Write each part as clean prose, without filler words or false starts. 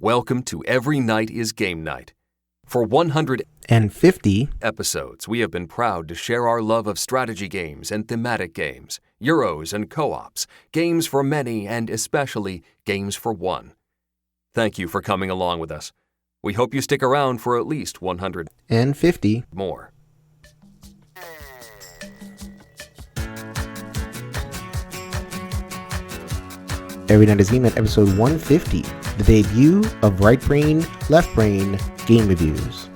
Welcome to Every Night is Game Night. For 150 episodes, we have been proud to share our love of strategy games and thematic games, Euros and co-ops, games for many and especially games for one. Thank you for coming along with us. We hope you stick around for at least 150 more. Every Night is Game Night, episode 150, the debut of Right Brain, Left Brain game reviews.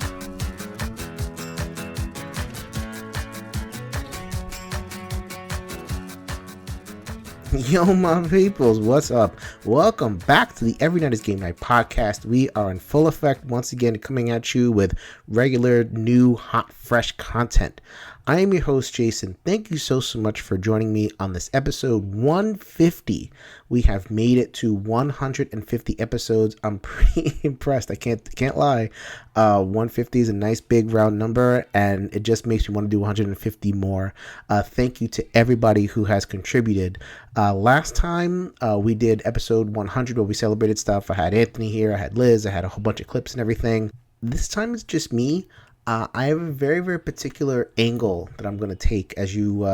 Yo, my peoples, what's up? Welcome back to the Every Night is Game Night podcast. We are in full effect once again, coming at you with regular, new, hot, fresh content. I am your host, Jason. Thank you so much for joining me on this episode 150. We have made it to 150 episodes. I'm pretty impressed. I can't lie. 150 is a nice big round number, and it just makes me want to do 150 more. Thank you to everybody who has contributed. Last time we did episode 100 where we celebrated stuff. I had Anthony here. I had Liz. I had a whole bunch of clips and everything. This time it's just me. I have a very, very particular angle that I'm going to take. As you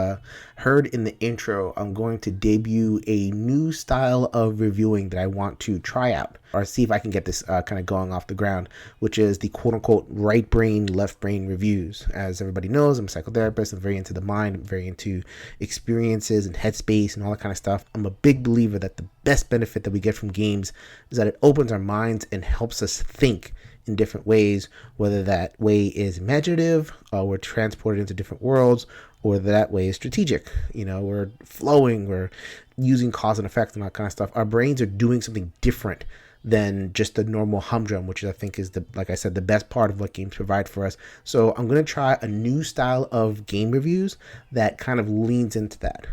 heard in the intro, I'm going to debut a new style of reviewing that I want to try out or see if I can get this kind of going off the ground, which is the quote-unquote right brain, left brain reviews. As everybody knows, I'm a psychotherapist. I'm very into the mind. I'm very into experiences and headspace and all that kind of stuff. I'm a big believer that the best benefit that we get from games is that it opens our minds and helps us think in different ways, whether that way is imaginative, we're transported into different worlds, or that way is strategic. You know, we're flowing, we're using cause and effect and that kind of stuff. Our brains are doing something different than just the normal humdrum, which I think is, like I said, the best part of what games provide for us. So I'm going to try a new style of game reviews that kind of leans into that.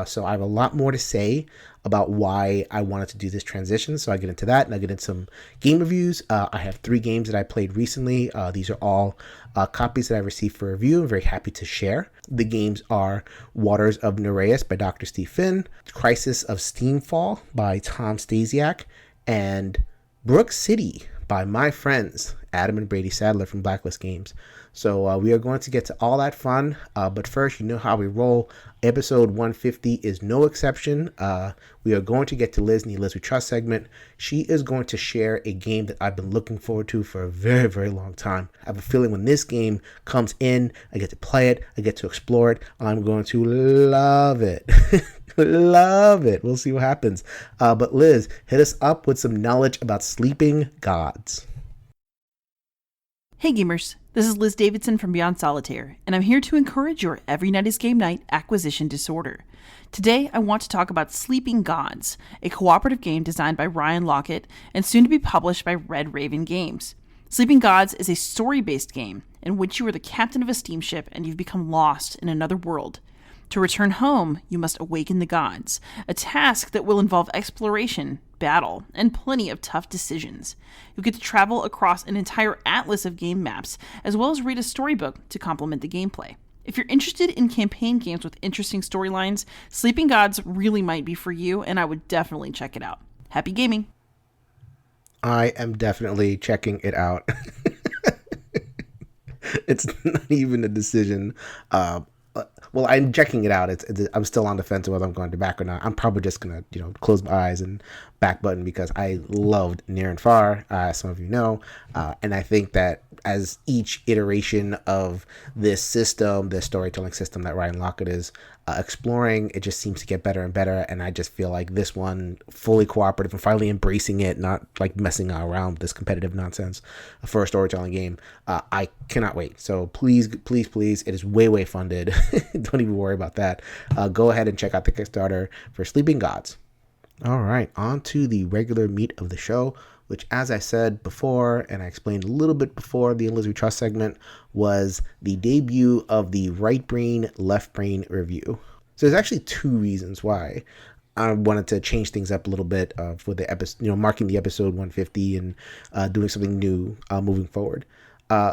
So I have a lot more to say about why I wanted to do this transition. So I get into that and I get into some game reviews. I have 3 games that I played recently. These are all copies that I received for review. I'm very happy to share. The games are Waters of Nereus by Dr. Steve Finn, Crisis of Steamfall by Tom Stasiak, and Brook City by my friends Adam and Brady Sadler from Blacklist Games. So we are going to get to all that fun, but first, you know how we roll. Episode 150 is no exception. We are going to get to Liz in the Liz We Trust segment. She is going to share a game that I've been looking forward to for a very, very long time. I have a feeling when this game comes in, I get to play it, I get to explore it, I'm going to love it. Love it. We'll see what happens. But Liz, hit us up with some knowledge about sleeping gods. Hey gamers, this is Liz Davidson from Beyond Solitaire, and I'm here to encourage your Every Night is Game Night acquisition disorder. Today, I want to talk about Sleeping Gods, a cooperative game designed by Ryan Lockett and soon to be published by Red Raven Games. Sleeping Gods is a story-based game in which you are the captain of a steamship and you've become lost in another world. To return home, you must awaken the gods, a task that will involve exploration, battle, and plenty of tough decisions. You'll get to travel across an entire atlas of game maps, as well as read a storybook to complement the gameplay. If you're interested in campaign games with interesting storylines, Sleeping Gods really might be for you, and I would definitely check it out. Happy gaming! I am definitely checking it out. It's not even a decision. Well, I'm checking it out. I'm still on the fence whether I'm going to back or not. I'm probably just going to, close my eyes and back button because I loved Near and Far, as some of you know. And I think that as each iteration of this system, this storytelling system that Ryan Lockett is exploring, it just seems to get better and better. And I just feel like this one, fully cooperative and finally embracing it, not like messing around with this competitive nonsense for a storytelling game. I cannot wait. So please, please, please, it is way, way funded. Don't even worry about that. Go ahead and check out the Kickstarter for Sleeping Gods. All right, on to the regular meat of the show, which, as I said before, and I explained a little bit before the Liz We Trust segment, was the debut of the Right Brain, Left Brain review. So there's actually 2 reasons why I wanted to change things up a little bit for the episode, marking the episode 150 and doing something new moving forward.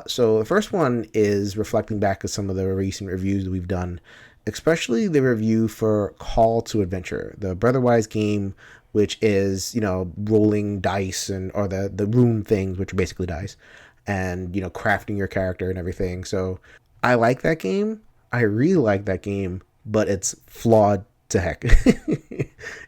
So the first one is reflecting back at some of the recent reviews that we've done, especially the review for Call to Adventure, the Brotherwise game which is, rolling dice or the rune things, which are basically dice, and, crafting your character and everything. So I like that game. I really like that game, but it's flawed to heck.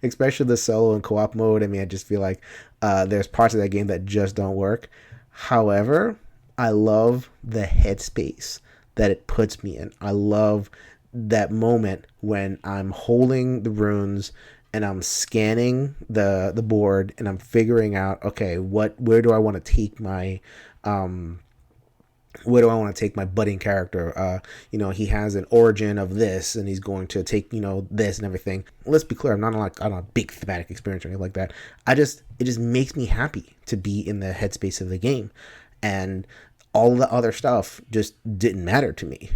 Especially the solo and co-op mode. I mean, I just feel like there's parts of that game that just don't work. However, I love the headspace that it puts me in. I love that moment when I'm holding the runes and I'm scanning the board and I'm figuring out, okay, where do I want to take my budding character? He has an origin of this, and he's going to take, this and everything. Let's be clear, I'm not a big thematic experience or anything like that. It just makes me happy to be in the headspace of the game. And all the other stuff just didn't matter to me.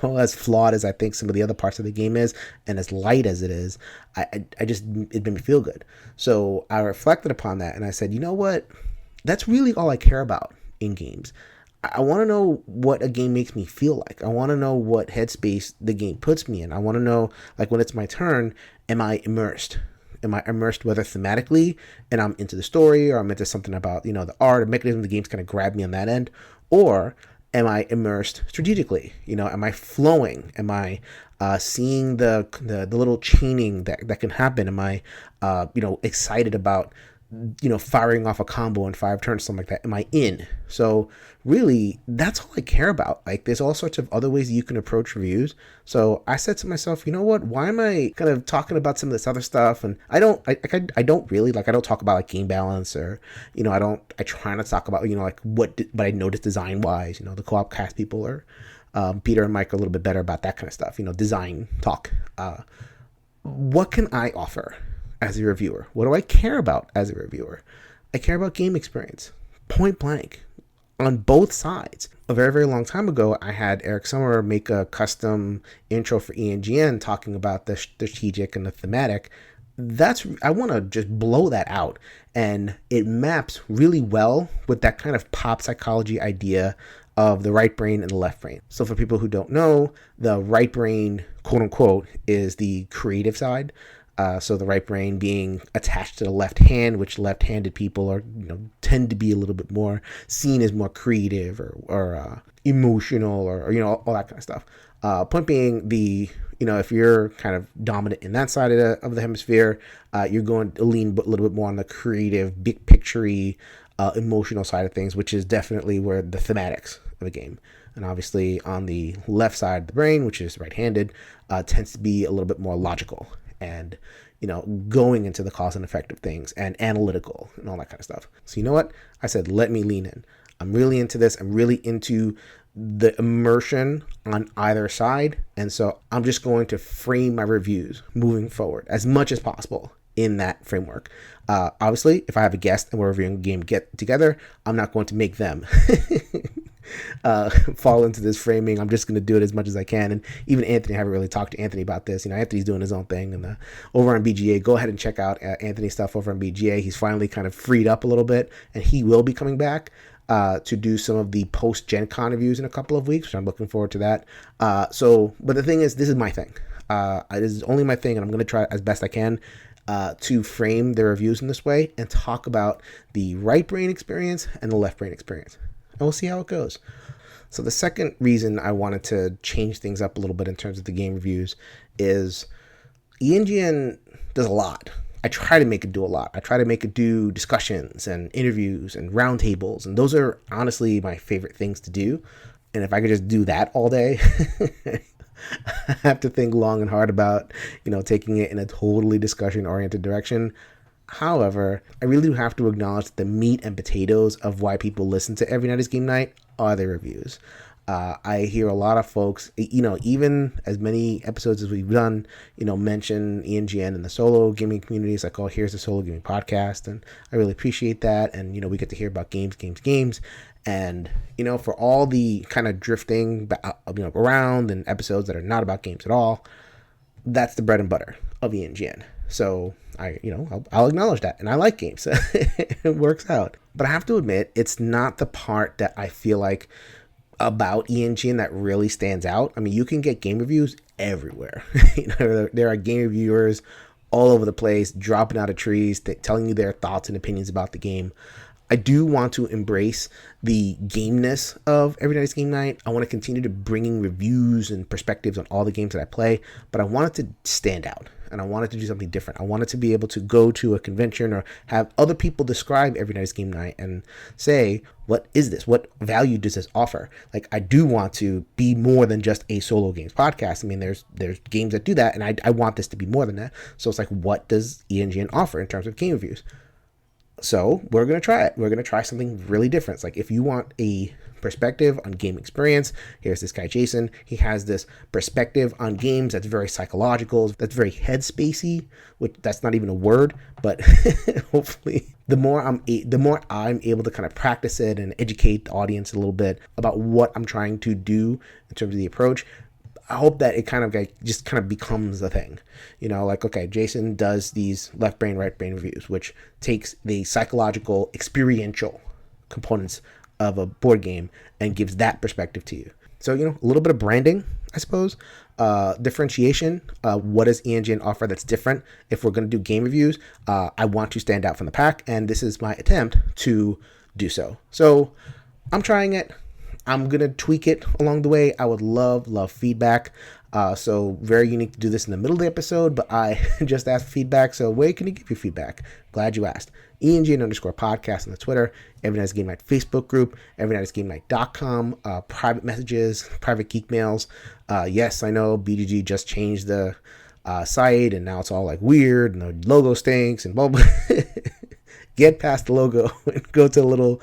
As flawed as I think some of the other parts of the game is, and as light as it is, it made me feel good. So I reflected upon that, and I said, you know what? That's really all I care about in games. I want to know what a game makes me feel like. I want to know what headspace the game puts me in. I want to know, like, when it's my turn, am I immersed? Am I immersed, whether thematically, and I'm into the story, or I'm into something about, the art or mechanism of the game's kind of grab me on that end? Or am I immersed strategically? Am I flowing? Am I seeing the little chaining that can happen? Am I, excited about, firing off a combo in 5 turns, something like that? Am I in? So really, that's all I care about. Like, there's all sorts of other ways you can approach reviews. So I said to myself, you know what? Why am I kind of talking about some of this other stuff? And I don't really, I don't talk about like game balance, or, I try not to talk about, what I noticed design wise. The co-op cast people are, Peter and Mike are a little bit better about that kind of stuff, design talk. What can I offer as a reviewer? What do I care about as a reviewer? I care about game experience, point blank, on both sides. A very, very long time ago, I had Eric Sommer make a custom intro for ENGN talking about the strategic and the thematic. I want to just blow that out. And it maps really well with that kind of pop psychology idea of the right brain and the left brain. So for people who don't know, the right brain, quote unquote, is the creative side. So the right brain being attached to the left hand, which left-handed people are, tend to be a little bit more seen as more creative or emotional or all that kind of stuff. Point being, if you're kind of dominant in that side of the hemisphere, you're going to lean a little bit more on the creative, big picture-y, emotional side of things, which is definitely where the thematics of a game. And obviously on the left side of the brain, which is right-handed, tends to be a little bit more logical and, going into the cause and effect of things and analytical and all that kind of stuff. So you know what? I said, let me lean in. I'm really into this. I'm really into the immersion on either side. And so I'm just going to frame my reviews moving forward as much as possible in that framework. Obviously, if I have a guest and we're reviewing a game get together, I'm not going to make them fall into this framing. I'm just going to do it as much as I can. And even Anthony, I haven't really talked to Anthony about this. Anthony's doing his own thing and over on BGA. Go ahead and check out Anthony's stuff over on BGA. He's finally kind of freed up a little bit, and he will be coming back to do some of the post Gen Con reviews in a couple of weeks, which I'm looking forward to that. But the thing is, this is my thing. This is only my thing, and I'm going to try as best I can to frame the reviews in this way and talk about the right brain experience and the left brain experience. And we'll see how it goes. So the second reason I wanted to change things up a little bit in terms of the game reviews is ENGN does a lot. I try to make it do a lot. I try to make it do discussions and interviews and roundtables, and those are honestly my favorite things to do. And if I could just do that all day, I have to think long and hard about, taking it in a totally discussion-oriented direction. However, I really do have to acknowledge that the meat and potatoes of why people listen to Every Night is Game Night are the reviews. I hear a lot of folks, even as many episodes as we've done, mention ENGN and the solo gaming communities. Like, oh, here's the solo gaming podcast. And I really appreciate that. And, we get to hear about games. And, for all the kind of drifting, around and episodes that are not about games at all, that's the bread and butter of ENGN. So I'll acknowledge that. And I like games. It works out. But I have to admit, it's not the part that I feel like about ENGN that really stands out. I mean, you can get game reviews everywhere. There are game reviewers all over the place, dropping out of trees, telling you their thoughts and opinions about the game. I do want to embrace the gameness of Every Night is Game Night. I want to continue to bringing reviews and perspectives on all the games that I play, but I want it to stand out, and I want it to do something different. I want it to be able to go to a convention or have other people describe Every Night is Game Night and say, what is this? What value does this offer? Like, I do want to be more than just a solo games podcast. I mean, there's games that do that, and I want this to be more than that. So it's like, what does ENGN offer in terms of game reviews? So we're going to try it. We're going to try something really different. It's like, if you want a perspective on game experience, here's this guy, Jason. He has this perspective on games that's very psychological, that's very headspacey, which that's not even a word, but hopefully the more I'm able to kind of practice it and educate the audience a little bit about what I'm trying to do in terms of the approach, I hope that it kind of just kind of becomes a thing, like, okay, Jason does these left brain, right brain reviews, which takes the psychological, experiential components of a board game and gives that perspective to you. So, a little bit of branding, I suppose, differentiation. What does ENGN offer that's different? If we're going to do game reviews, I want to stand out from the pack, and this is my attempt to do so. So I'm trying it. I'm going to tweak it along the way. I would love feedback. So very unique to do this in the middle of the episode, but I just asked for feedback. So where can you give your feedback? Glad you asked. ENGN_podcast on the Twitter, Every Night is Game Night Facebook group, everynightIsGameNight.com, private messages, private geek mails. Yes, I know BGG just changed the site, and now it's all like weird, and the logo stinks, and blah, blah. Get past the logo and go to a little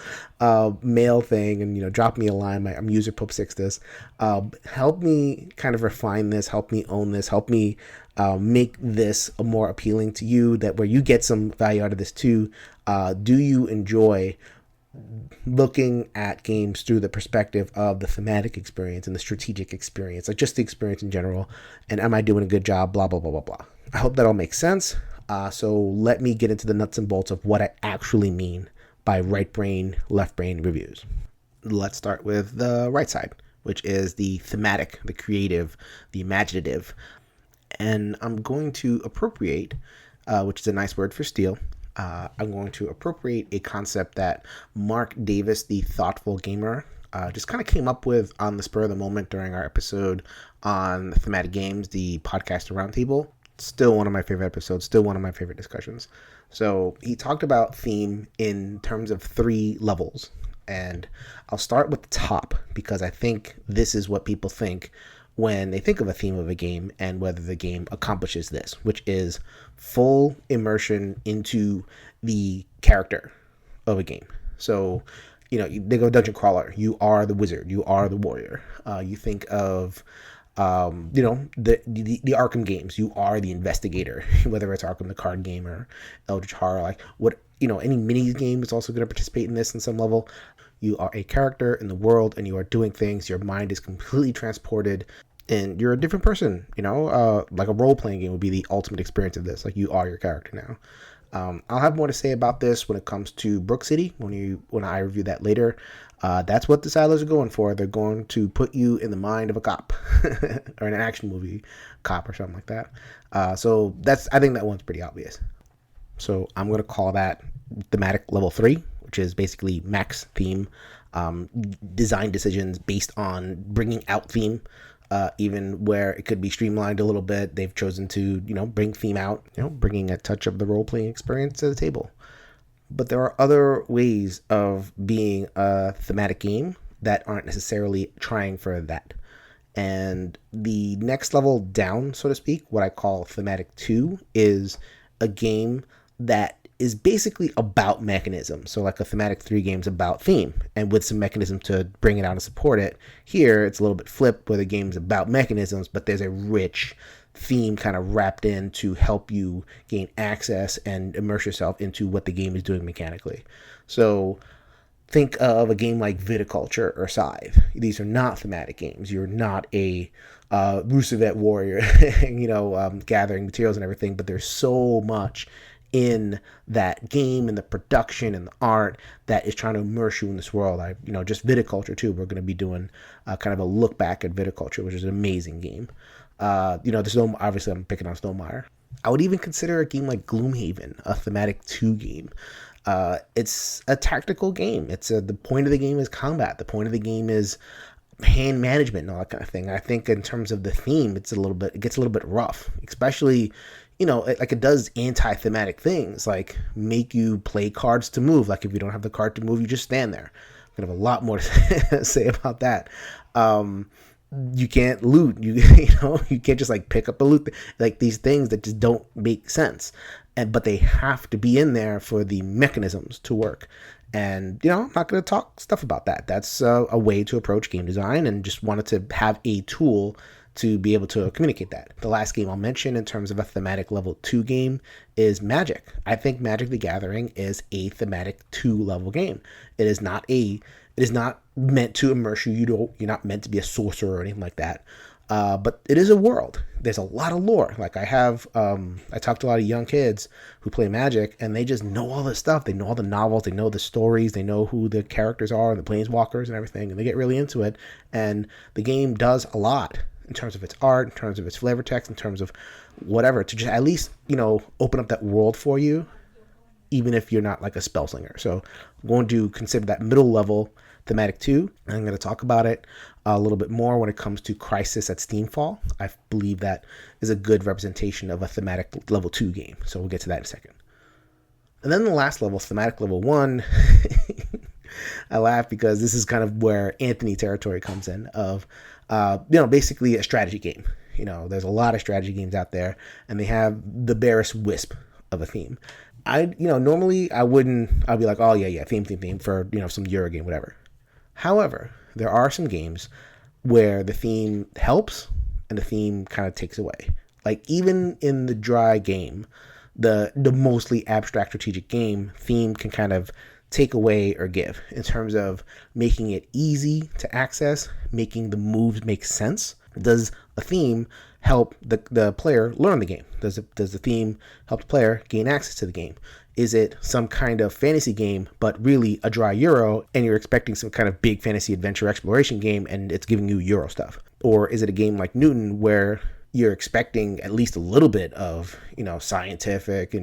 mail thing and, drop me a line. I'm user Pope6this. Help me kind of refine this. Help me own this. Help me make this more appealing to you, that where you get some value out of this too. Do you enjoy looking at games through the perspective of the thematic experience and the strategic experience, like just the experience in general? And am I doing a good job? Blah, blah, blah, blah, blah. I hope that all makes sense. So let me get into the nuts and bolts of what I actually mean by right brain, left brain reviews. Let's start with the right side, which is the thematic, the creative, the imaginative. And I'm going to appropriate, which is a nice word for steal. I'm going to appropriate a concept that Mark Davis, the thoughtful gamer, just kind of came up with on the spur of the moment during our episode on thematic games, the podcast roundtable. Still one of my favorite episodes, still one of my favorite discussions. So he talked about theme in terms of 3 levels. And I'll start with the top, because I think this is what people think when they think of a theme of a game and whether the game accomplishes this, which is full immersion into the character of a game. So, they go dungeon crawler. You are the wizard. You are the warrior. You think of the Arkham games. You are the investigator, whether it's Arkham the card game or Eldritch Horror, like what, any mini game is also going to participate in this in some level. You are a character in the world and you are doing things. Your mind is completely transported and you're a different person, like a role-playing game would be the ultimate experience of this. Like, you are your character now. I'll have more to say about this when it comes to Brook City, when I review that later. That's what the Sadlers are going for. They're going to put you in the mind of a cop or an action movie cop or something like that. So I think that one's pretty obvious. So I'm going to call that Thematic Level 3, which is basically max theme, design decisions based on bringing out theme, even where it could be streamlined a little bit. They've chosen to, bring theme out, bringing a touch of the role-playing experience to the table. But there are other ways of being a thematic game that aren't necessarily trying for that. And the next level down, so to speak, what I call Thematic 2, is a game that is basically about mechanism. So like a Thematic 3 game's about theme, and with some mechanism to bring it out and support it. Here, it's a little bit flipped, where the game's about mechanisms, but there's a rich theme kind of wrapped in to help you gain access and immerse yourself into what the game is doing mechanically. So think of a game like Viticulture or Scythe. These are not thematic games. You're not a Roosevelt warrior, gathering materials and everything, but there's so much in that game and the production and the art that is trying to immerse you in this world. Just Viticulture too. We're going to be doing kind of a look back at Viticulture, which is an amazing game. There's obviously I'm picking on Snowmire. I would even consider a game like Gloomhaven a thematic 2 game. It's a tactical game. The point of the game is combat. The point of the game is hand management and all that kind of thing. I think in terms of the theme, it gets a little bit rough, especially, like it does anti-thematic things, like make you play cards to move. Like if you don't have the card to move, you just stand there. I'm gonna have a lot more to say about that. You can't loot. You can't just like pick up a loot. Like these things that just don't make sense, but they have to be in there for the mechanisms to work. And, I'm not going to talk stuff about that. That's a way to approach game design, and just wanted to have a tool to be able to communicate that. The last game I'll mention in terms of a thematic level 2 game is Magic. I think Magic the Gathering is a thematic 2 level game. It is not meant to immerse you. You're not meant to be a sorcerer or anything like that. But it is a world. There's a lot of lore. Like I talked to a lot of young kids who play Magic, and they just know all this stuff. They know all the novels, they know the stories, they know who the characters are and the planeswalkers and everything, and they get really into it. And the game does a lot in terms of its art, in terms of its flavor text, in terms of whatever, to just at least, open up that world for you, even if you're not like a spell slinger. So I'm going to consider that middle level thematic 2. I'm going to talk about it a little bit more when it comes to Crisis at Steamfall. I believe that is a good representation of a thematic level 2 game. So we'll get to that in a second. And then the last level, thematic level 1, I laugh because this is kind of where Anthony territory comes in of, basically a strategy game. There's a lot of strategy games out there, and they have the barest wisp of a theme. Normally I'd be like, oh yeah, theme for, some Euro game, whatever. However, there are some games where the theme helps and the theme kind of takes away. Like even in the dry game, the mostly abstract strategic game, theme can kind of take away or give in terms of making it easy to access, making the moves make sense. Does a theme help the player learn the game? Does the theme help the player gain access to the game? Is it some kind of fantasy game, but really a dry Euro, and you're expecting some kind of big fantasy adventure exploration game, and it's giving you Euro stuff? Or is it a game like Newton, where you're expecting at least a little bit of, scientific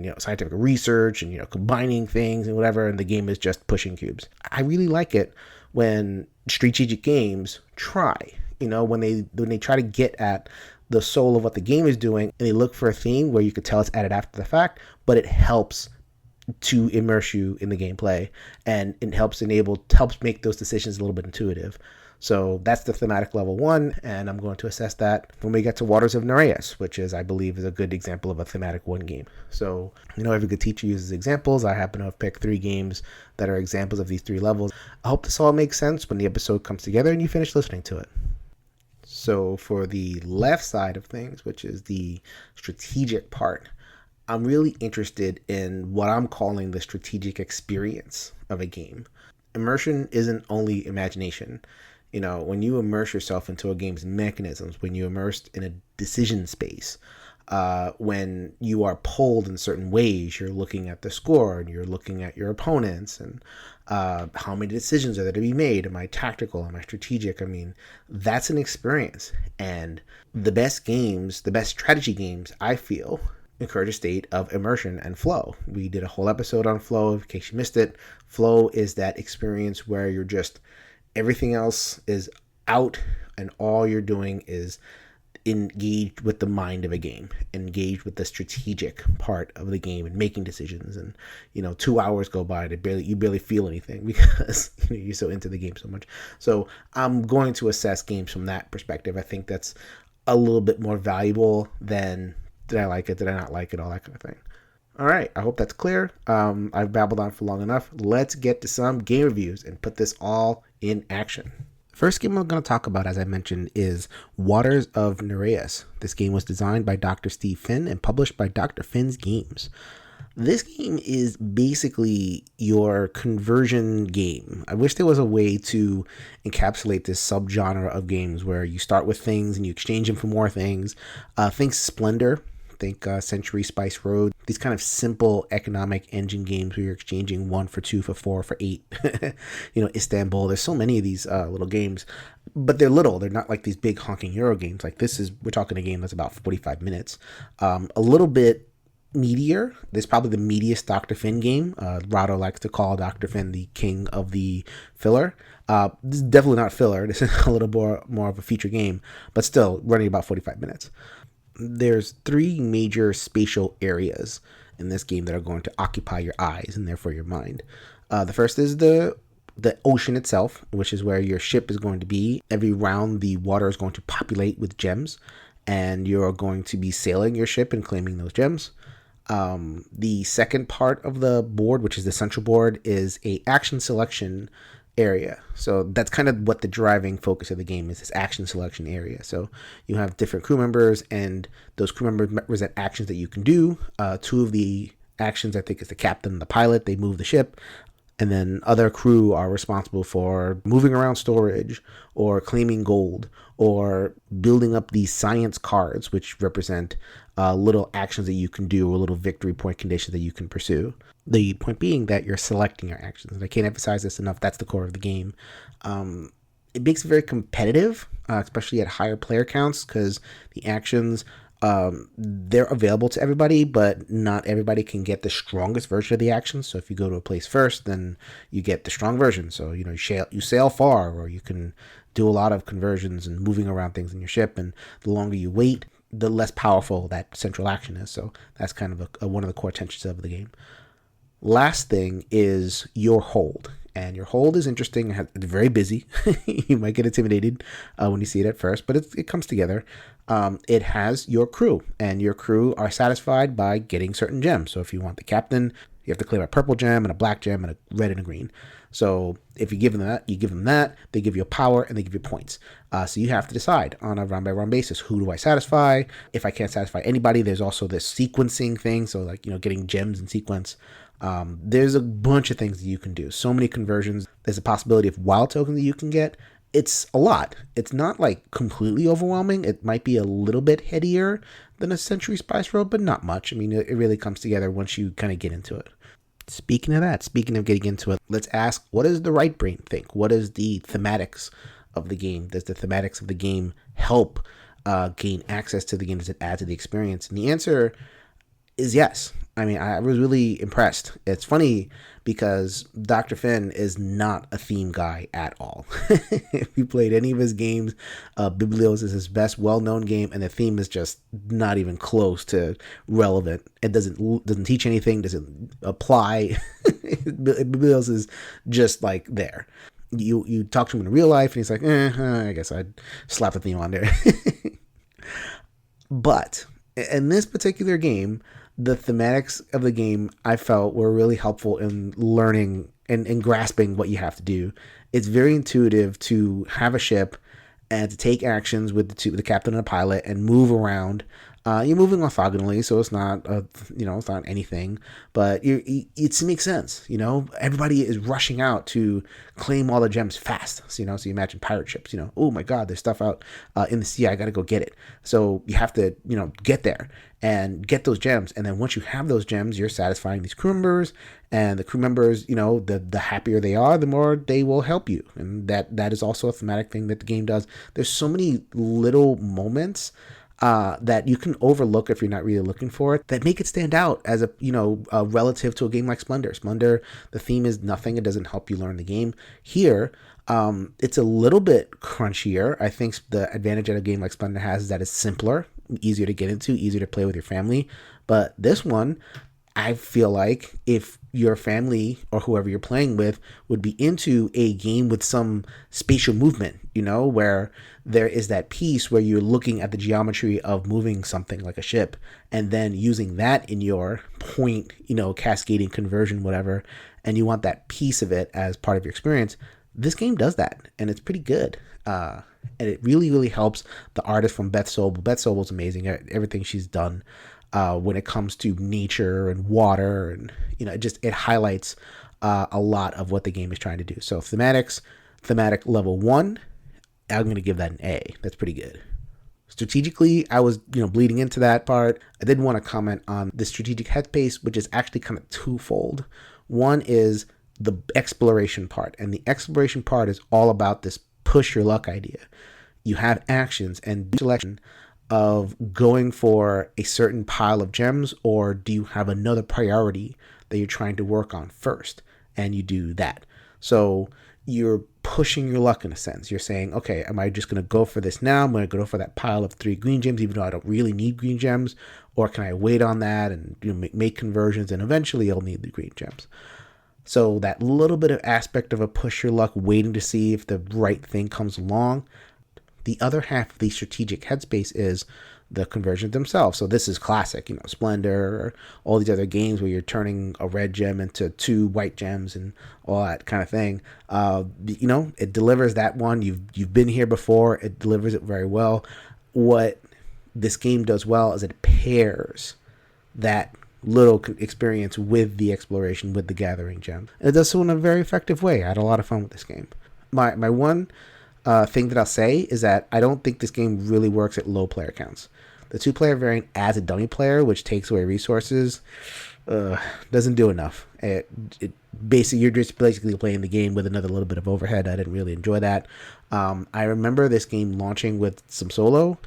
research and, combining things and whatever, and the game is just pushing cubes? I really like it when strategic games try, when they try to get at the soul of what the game is doing, and they look for a theme where you could tell it's added after the fact, but it helps to immerse you in the gameplay, and it helps make those decisions a little bit intuitive. So that's the thematic level 1, and I'm going to assess that when we get to Waters of Nereus, which I believe is a good example of a thematic 1 game. So, every good teacher uses examples. I happen to have picked 3 games that are examples of these 3 levels. I hope this all makes sense when the episode comes together and you finish listening to it. So for the left side of things, which is the strategic part, I'm really interested in what I'm calling the strategic experience of a game. Immersion isn't only imagination. When you immerse yourself into a game's mechanisms, when you're immersed in a decision space, when you are pulled in certain ways, you're looking at the score and you're looking at your opponents and how many decisions are there to be made? Am I tactical? Am I strategic? I mean, that's an experience. And the best strategy games, I feel, encourage a state of immersion and flow. We did a whole episode on flow. In case you missed it, flow is that experience where you're just, everything else is out and all you're doing is engaged with the mind of a game, engaged with the strategic part of the game and making decisions. And 2 hours go by and you barely feel anything because you're so into the game so much. So I'm going to assess games from that perspective. I think that's a little bit more valuable than did I like it, did I not like it, all that kind of thing. All right, I hope that's clear. I've babbled on for long enough. Let's get to some game reviews and put this all in action. First game I'm going to talk about, as I mentioned, is Waters of Nereus. This game was designed by Dr. Steve Finn and published by Dr. Finn's Games. This game is basically your conversion game. I wish there was a way to encapsulate this subgenre of games where you start with things and you exchange them for more things. Think Splendor. Think Century Spice Road. These kind of simple economic engine games where you're exchanging 1 for 2 for 4 for 8. Istanbul. There's so many of these little games, but they're little. They're not like these big honking Euro games. Like we're talking a game that's about 45 minutes. A little bit meatier. There's probably the meatiest Dr. Finn game. Rado likes to call Dr. Finn the king of the filler. This is definitely not filler. This is a little more of a feature game, but still running about 45 minutes. There's 3 major spatial areas in this game that are going to occupy your eyes and therefore your mind. The first is the ocean itself, which is where your ship is going to be. Every round, the water is going to populate with gems, and you're going to be sailing your ship and claiming those gems. The second part of the board, which is the central board, is a action selection area. So that's kind of what the driving focus of the game is, this action selection area. So you have different crew members, and those crew members represent actions that you can do. 2 of the actions, I think, is the captain and the pilot. They move the ship. And then other crew are responsible for moving around storage or claiming gold or building up these science cards, which represent little actions that you can do or little victory point conditions that you can pursue. The point being that you're selecting your actions. And I can't emphasize this enough. That's the core of the game. It makes it very competitive, especially at higher player counts, because the actions, they're available to everybody, but not everybody can get the strongest version of the actions. So if you go to a place first, then you get the strong version. So, you sail far, or you can do a lot of conversions and moving around things in your ship. And the longer you wait, the less powerful that central action is. So that's kind of one of the core tensions of the game. Last thing is your hold. And your hold is interesting. It's very busy. You might get intimidated when you see it at first, but it comes together. It has your crew, and your crew are satisfied by getting certain gems. So if you want the captain, you have to claim a purple gem and a black gem and a red and a green. So if you give them that, they give you a power and they give you points. So you have to decide on a round by round basis, who do I satisfy? If I can't satisfy anybody, there's also this sequencing thing. So getting gems in sequence. There's a bunch of things that you can do. So many conversions. There's a possibility of wild tokens that you can get. It's a lot. It's not completely overwhelming. It might be a little bit headier than a Century Spice Road, but not much. I mean, it really comes together once you kind of get into it. Speaking of getting into it, let's ask, what does the right brain think? What is the thematics of the game? Does the thematics of the game help gain access to the game? Does it add to the experience? And the answer is yes. I mean, I was really impressed. It's funny because Dr. Finn is not a theme guy at all. If you played any of his games, Biblios is his best well-known game, and the theme is just not even close to relevant. It doesn't teach anything, doesn't apply. Biblios is just there. You talk to him in real life, and he's like, I guess I'd slap the theme on there. But in this particular game, the thematics of the game, I felt, were really helpful in learning and grasping what you have to do. It's very intuitive to have a ship and to take actions with the captain and the pilot and move around. You're moving orthogonally, so it's not it's not anything, but it makes sense. Everybody is rushing out to claim all the gems fast. So you imagine pirate ships. Oh my God, there's stuff out in the sea. I got to go get it. So you have to get there and get those gems. And then once you have those gems, you're satisfying these crew members, and the crew members, the happier they are, the more they will help you. And that is also a thematic thing that the game does. There's so many little moments that you can overlook if you're not really looking for it, that make it stand out as relative to a game like Splendor. Splendor, the theme is nothing. It doesn't help you learn the game. Here, it's a little bit crunchier. I think the advantage that a game like Splendor has is that it's simpler, easier to get into, easier to play with your family. But this one, I feel like if your family or whoever you're playing with would be into a game with some spatial movement, where there is that piece where you're looking at the geometry of moving something like a ship and then using that in your point, cascading conversion, whatever, and you want that piece of it as part of your experience, this game does that, and it's pretty good. And it really, really helps the artist from Beth Sobel. Beth Sobel's amazing at everything she's done. When it comes to nature and water, and it highlights a lot of what the game is trying to do. So thematic level 1, I'm going to give that an A. That's pretty good. Strategically, I was, bleeding into that part. I did want to comment on the strategic headspace, which is actually kind of twofold. One is the exploration part, and the exploration part is all about this push your luck idea. You have actions and selection of going for a certain pile of gems, or do you have another priority that you're trying to work on first, and you do that. So you're pushing your luck in a sense. You're saying, okay, am I just going to go for this now? I'm going to go for that pile of 3 green gems, even though I don't really need green gems, or can I wait on that and make conversions, and eventually I'll need the green gems. So that little bit of aspect of a push your luck, waiting to see if the right thing comes along. The other half of the strategic headspace is the conversions themselves. So this is classic, Splendor, or all these other games where you're turning a red gem into 2 white gems and all that kind of thing. It delivers that one. You've been here before. It delivers it very well. What this game does well is it pairs that little experience with the exploration, with the gathering gem. And it does so in a very effective way. I had a lot of fun with this game. My one thing that I'll say is that I don't think this game really works at low player counts. The 2-player variant adds a dummy player, which takes away resources. Doesn't do enough. It basically, you're just basically playing the game with another little bit of overhead. I didn't really enjoy that. I remember this game launching with some solo,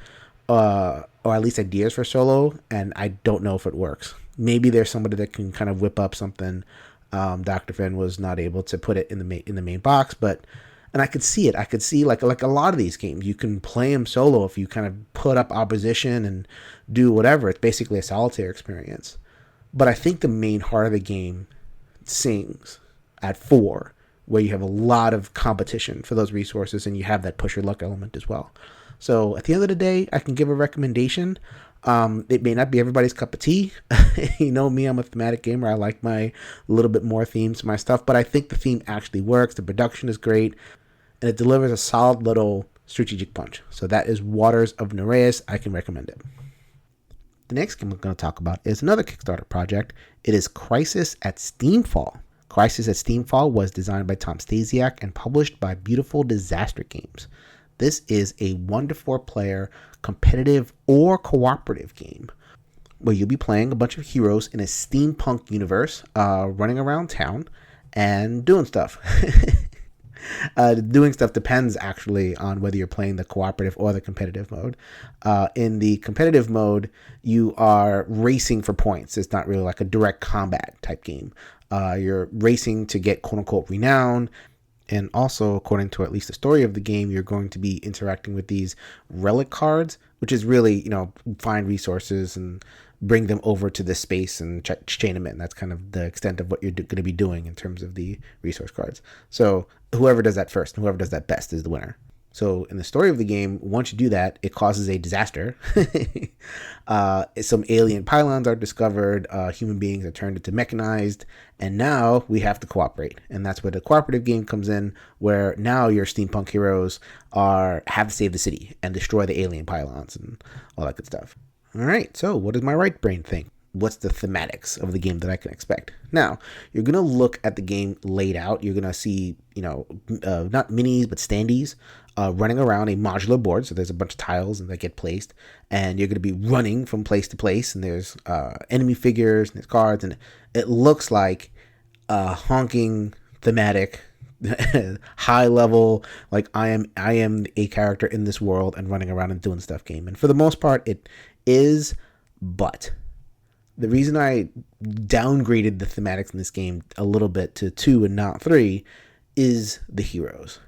or at least ideas for solo, and I don't know if it works. Maybe there's somebody that can kind of whip up something. Dr. Finn was not able to put it in the main box, and I could see it. I could see like a lot of these games, you can play them solo if you kind of put up opposition and do whatever. It's basically a solitaire experience. But I think the main heart of the game sings at 4, where you have a lot of competition for those resources, and you have that push your luck element as well. So at the end of the day, I can give a recommendation. It may not be everybody's cup of tea. You know me, I'm a thematic gamer. I like my little bit more themes to my stuff, but I think the theme actually works. The production is great, and it delivers a solid little strategic punch. So that is Waters of Nereus. I can recommend it. The next game we're going to talk about is another Kickstarter project. It is Crisis at Steamfall. Crisis at Steamfall was designed by Tom Stasiak and published by Beautiful Disaster Games. This is a 1-to-4 player competitive or cooperative game where you'll be playing a bunch of heroes in a steampunk universe, running around town and doing stuff. Doing stuff depends actually on whether you're playing the cooperative or the competitive mode. In the competitive mode, you are racing for points. It's not really like a direct combat type game. You're racing to get quote-unquote renown. And also, according to at least the story of the game, you're going to be interacting with these relic cards, which is really, find resources and bring them over to this space and chain them in. That's kind of the extent of what you're going to be doing in terms of the resource cards. So whoever does that first and whoever does that best is the winner. So in the story of the game, once you do that, it causes a disaster. Some alien pylons are discovered, human beings are turned into mechanized, and now we have to cooperate. And that's where the cooperative game comes in, where now your steampunk heroes have to save the city and destroy the alien pylons and all that good stuff. All right, so what does my right brain think? What's the thematics of the game that I can expect? Now, you're going to look at the game laid out. You're going to see, not minis, but standees running around a modular board. So there's a bunch of tiles and they get placed. And you're going to be running from place to place. And there's enemy figures and there's cards. And it looks like a honking thematic, high level, like I am a character in this world and running around and doing stuff game. And for the most part, it is, but the reason I downgraded the thematics in this game a little bit to 2 and not 3 is the heroes.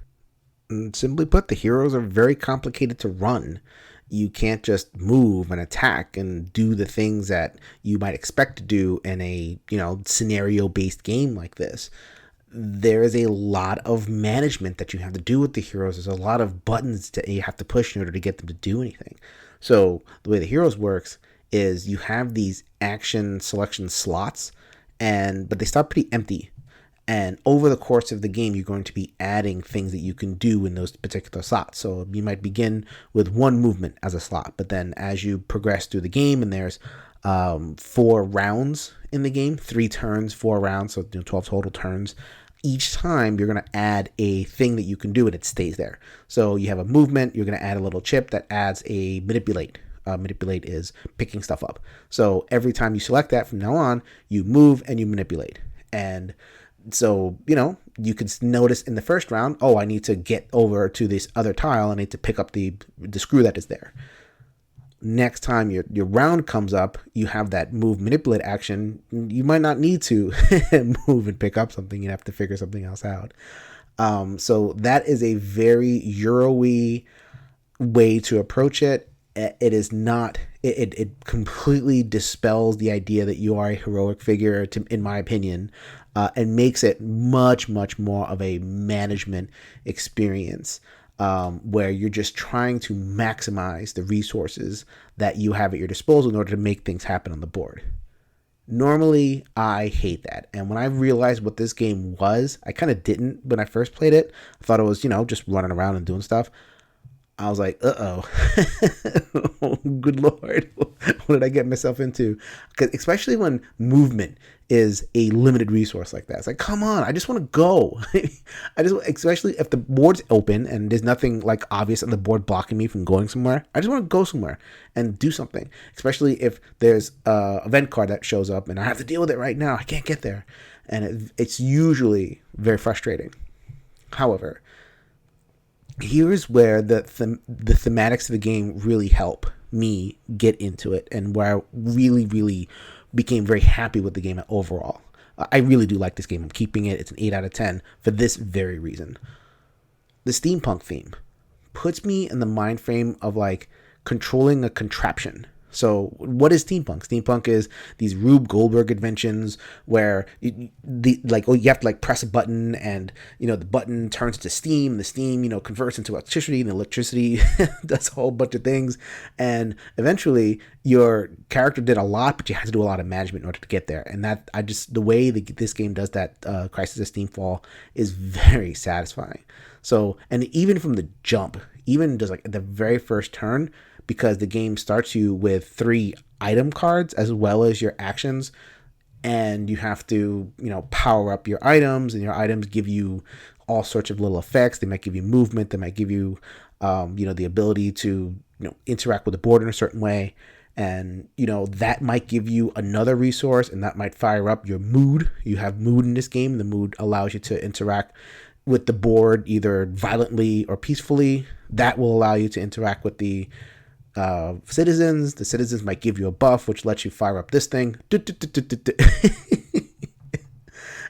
And simply put, the heroes are very complicated to run. You can't just move and attack and do the things that you might expect to do in a, scenario-based game like this. There is a lot of management that you have to do with the heroes. There's a lot of buttons that you have to push in order to get them to do anything. So the way the heroes works is you have these action selection slots, but they start pretty empty. And over the course of the game, you're going to be adding things that you can do in those particular slots. So you might begin with 1 movement as a slot, but then as you progress through the game, and there's 4 rounds in the game, 3 turns, 4 rounds, so 12 total turns. each time you're going to add a thing that you can do and it stays there. So you have a movement, you're going to add a little chip that adds a manipulate. Manipulate is picking stuff up. So every time you select that from now on, you move and you manipulate. And so, you can notice in the first round, oh, I need to get over to this other tile. I need to pick up the screw that is there. Next time your round comes up, you have that move manipulate action. You might not need to move and pick up something. You have to figure something else out. So that is a very Euro-y way to approach it. It is not, it completely dispels the idea that you are a heroic figure, in my opinion, and makes it much, much more of a management experience, where you're just trying to maximize the resources that you have at your disposal in order to make things happen on the board. Normally, I hate that. And when I realized what this game was, I kind of didn't when I first played it. I thought it was, just running around and doing stuff. I was like, oh, good Lord, what did I get myself into? Because especially when movement is a limited resource like that. It's like, come on, I just want to go. Especially if the board's open and there's nothing like obvious on the board blocking me from going somewhere. I just want to go somewhere and do something. Especially if there's a event card that shows up and I have to deal with it right now. I can't get there. And it's usually very frustrating. However, here's where the thematics of the game really help me get into it, and where I really, really became very happy with the game overall. I really do like this game. I'm keeping it. It's an 8 out of 10 for this very reason. The steampunk theme puts me in the mind frame of like controlling a contraption. So what is steampunk? Steampunk is these Rube Goldberg inventions where you have to like press a button and, the button turns to steam. The steam, converts into electricity, and the electricity does a whole bunch of things. And eventually your character did a lot, but you had to do a lot of management in order to get there. And the way this game does that, Crisis of Steamfall, is very satisfying. So, and even from the jump, even just like at the very first turn, because the game starts you with 3 item cards as well as your actions, and you have to, power up your items, and your items give you all sorts of little effects. They might give you movement. They might give you, the ability to, interact with the board in a certain way. And, that might give you another resource, and that might fire up your mood. You have mood in this game. The mood allows you to interact with the board either violently or peacefully. That will allow you to interact with the citizens. The citizens might give you a buff, which lets you fire up this thing.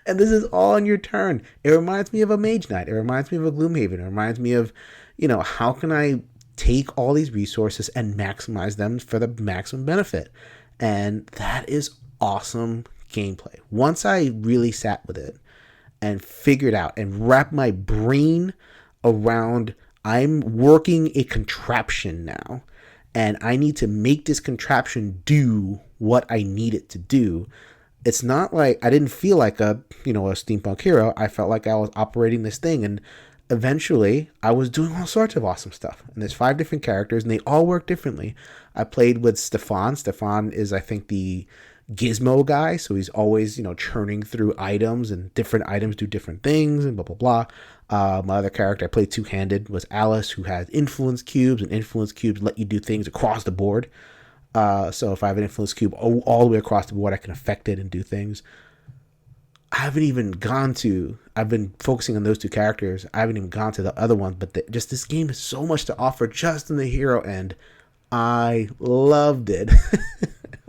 And this is all on your turn. It reminds me of a Mage Knight. It reminds me of a Gloomhaven. It reminds me of, how can I take all these resources and maximize them for the maximum benefit? And that is awesome gameplay. Once I really sat with it and figured out and wrapped my brain around, I'm working a contraption now, and I need to make this contraption do what I need it to do. It's not like I didn't feel like a steampunk hero. I felt like I was operating this thing, and eventually I was doing all sorts of awesome stuff. And there's 5 different characters, and they all work differently. I played with Stefan. Stefan is, I think, the gizmo guy, so he's always churning through items, and different items do different things, and blah blah blah. My other character I played 2-handed was Alice, who has influence cubes, and influence cubes let you do things across the board. So if I have an influence cube all the way across the board, I can affect it and do things. I've been focusing on those 2 characters. I haven't even gone to the other ones, but just this game has so much to offer just in the hero end. I loved it.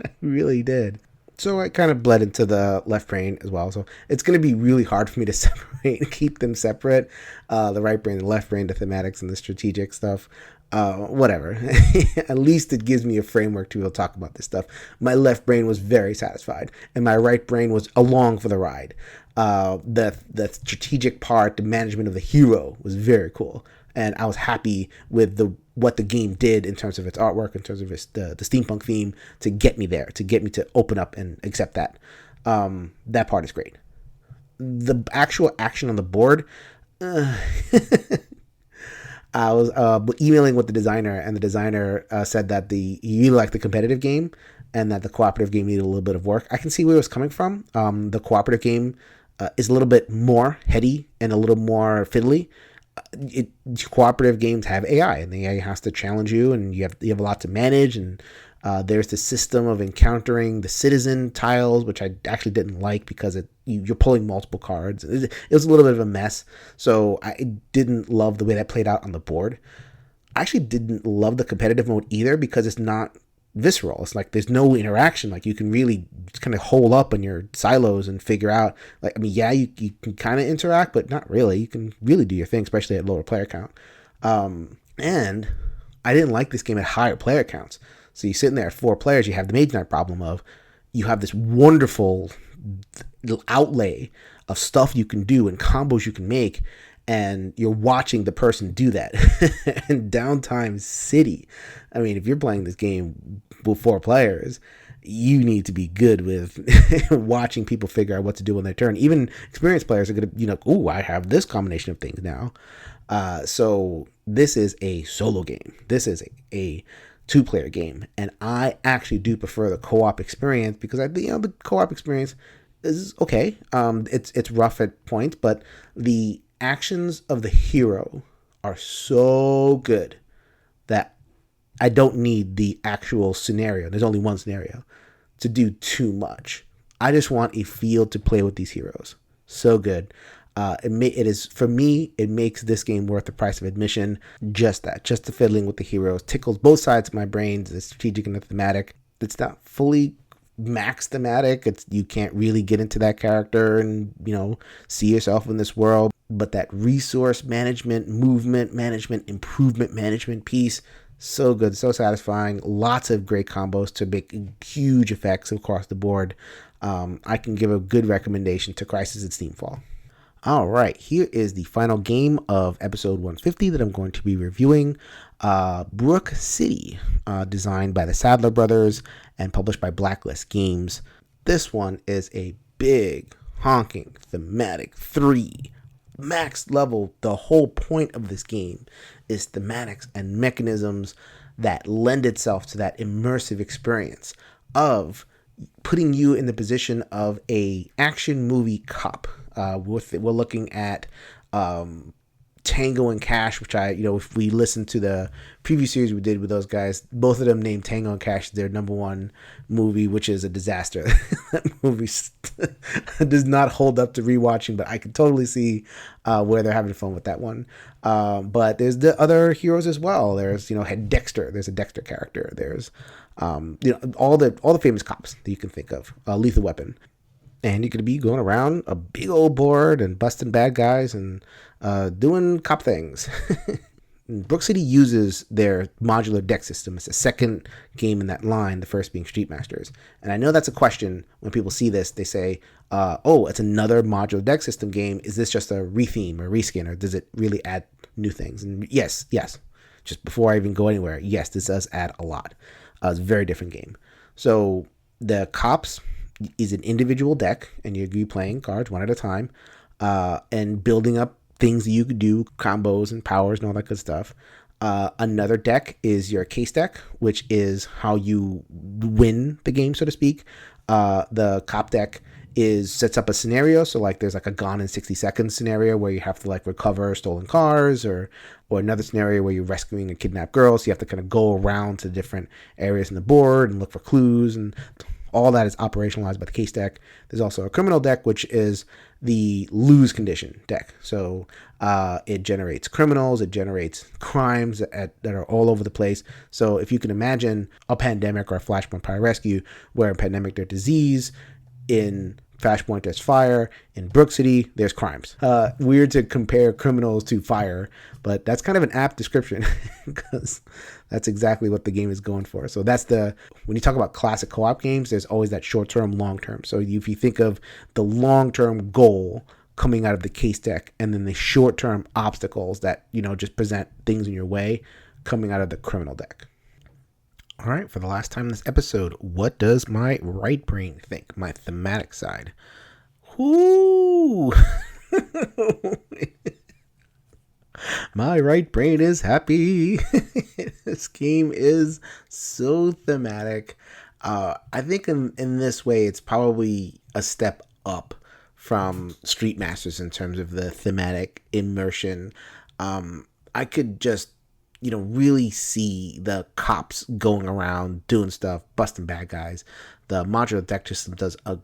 I really did. So I kind of bled into the left brain as well. So it's going to be really hard for me to separate and keep them separate. The right brain, the left brain, the thematics, and the strategic stuff. Whatever. At least it gives me a framework to be able to talk about this stuff. My left brain was very satisfied, and my right brain was along for the ride. The strategic part, the management of the hero, was very cool, and I was happy with what the game did in terms of its artwork, in terms of the steampunk theme, to get me there, to get me to open up and accept that. That part is great. The actual action on the board, I was emailing with the designer, and the designer said that he really liked the competitive game and that the cooperative game needed a little bit of work. I can see where it was coming from. The cooperative game is a little bit more heady and a little more fiddly. Cooperative games have AI, and the AI has to challenge you, and you have a lot to manage. And there's the system of encountering the citizen tiles, which I actually didn't like because you're pulling multiple cards. It was a little bit of a mess, so I didn't love the way that played out on the board. I actually didn't love the competitive mode either because it's not visceral. It's like there's no interaction. Like you can really kind of hole up in your silos and figure out, like, I mean, yeah, you can kind of interact, but not really. You can really do your thing, especially at lower player count. And I didn't like this game at higher player counts. So you're sitting there at 4 players, you have the Mage Knight problem of you have this wonderful outlay of stuff you can do and combos you can make, and you're watching the person do that. And Downtime City, I mean, if you're playing this game with 4 players, you need to be good with watching people figure out what to do on their turn. Even experienced players are going to, oh, I have this combination of things now. So this is a solo game. This is a 2-player game, and I actually do prefer the co-op experience because the co-op experience is okay. It's rough at points, but the actions of the hero are so good that I don't need the actual scenario. There's only one scenario to do too much. I just want a field to play with these heroes. So good. It is, for me, it makes this game worth the price of admission. Just the fiddling with the heroes tickles both sides of my brains, the strategic and the thematic. It's not fully max thematic. You can't really get into that character and, see yourself in this world. But that resource management, movement management, improvement management piece, so good, so satisfying. Lots of great combos to make huge effects across the board. I can give a good recommendation to Crisis at Steamfall. All right, here is the final game of episode 150 that I'm going to be reviewing. Brook City, designed by the Sadler brothers and published by Blacklist Games. This one is a big, honking, thematic 3. Max level. The whole point of this game is thematics and mechanisms that lend itself to that immersive experience of putting you in the position of a action movie cop. We're looking at Tango and Cash, which if we listen to the preview series we did with those guys, both of them named Tango and Cash their number one movie, which is a disaster. That movie does not hold up to rewatching, but I can totally see where they're having fun with that one. But there's the other heroes as well. There's Dexter. There's a Dexter character. There's all the famous cops that you can think of. Lethal Weapon. And you could be going around a big old board and busting bad guys and doing cop things. Brook City uses their modular deck system. It's the second game in that line, the first being Street Masters. And I know that's a question when people see this. They say, it's another modular deck system game. Is this just a retheme or reskin, or does it really add new things? And yes. Just before I even go anywhere, yes, this does add a lot. It's a very different game. So the cops is an individual deck, and you'll be playing cards one at a time, and building up things that you could do, combos and powers and all that good stuff. Another deck is your case deck, which is how you win the game, so to speak. The cop deck sets up a scenario, so like there's like a gone in 60 seconds scenario where you have to like recover stolen cars, or another scenario where you're rescuing a kidnapped girl, so you have to kind of go around to different areas in the board and look for clues, and all that is operationalized by the case deck. There's also a criminal deck, which is the lose condition deck. So it generates criminals, it generates crimes that are all over the place. So if you can imagine a pandemic or a Flashpoint Pyrescue, where in Pandemic there's disease, in Flashpoint there's fire, in Brook City there's crimes. Weird to compare criminals to fire, but that's kind of an apt description because that's exactly what the game is going for. So when you talk about classic co-op games, there's always that short-term, long-term. So if you think of the long-term goal coming out of the case deck, and then the short-term obstacles that, just present things in your way coming out of the criminal deck. All right, for the last time in this episode, what does my right brain think? My thematic side. Whoo! My right brain is happy. This game is so thematic. I think in this way, it's probably a step up from Street Masters in terms of the thematic immersion. I could just, really see the cops going around doing stuff, busting bad guys. The modular deck system does a